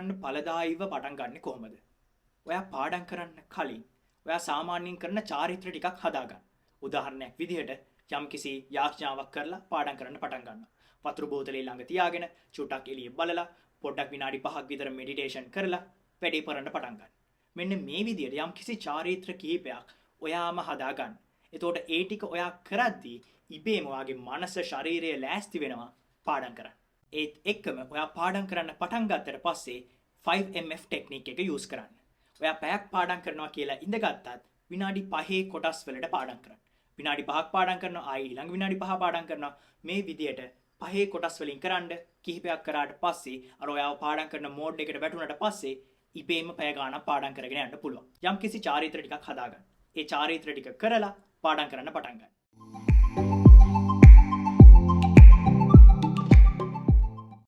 කරන්න ඵලදායීව පටන් ගන්න කොහොමද? ඔයා පාඩම් කරන්න කලින් ඔයා සාමාන්‍යයෙන් කරන චාරිත්‍ර ටිකක් හදාගන්න. උදාහරණයක් විදිහට යම්කිසි යාඥාවක් කරලා පාඩම් කරන්න පටන් ගන්නවා. වතුර බෝතලේ ළඟ තියාගෙන චුට්ටක් එළිය බලලා පොඩ්ඩක් විනාඩි 5ක් විතර මෙඩිටේෂන් කරලා වැඩේ කරන්න පටන් ගන්න. මෙන්න මේ විදිහට යම්කිසි චාරිත්‍ර කිහිපයක් ඔයාම හදාගන්න. එතකොට ඒ ටික ඔයා කරද්දී ඉබේම ඔයාගේ මනස ශරීරය ලෑස්ති වෙනවා පාඩම් කරන්න. ඒත් එක්කම ඔයා පාඩම් කරන්න පටන් ගත්තට පස්සේ 5MF ටෙක්නික් එක යූස් කරන්න. ඔයා පැයක් පාඩම් කරනවා කියලා ඉඳගත්තත් විනාඩි 5 කොටස් වලට පාඩම් කරන්න. විනාඩි 5ක් පාඩම් කරනවා ආයි ඊළඟ විනාඩි 5 පාඩම් කරනවා. මේ විදියට 5 කොටස් වලින් කරන්න කිහිපයක් කරාට පස්සේ අර ඔයාව පාඩම් කරන මෝඩ් එකට වැටුණාට පස්සේ ඉබේම පැය ගාණක් පාඩම් කරගෙන යන්න පුළුවන්. යම්කිසි චාරිත්‍ර ටිකක් හදාගන්න. ඒ චාරිත්‍ර ටික කරලා පාඩම් කරන්න පටන් ගන්න.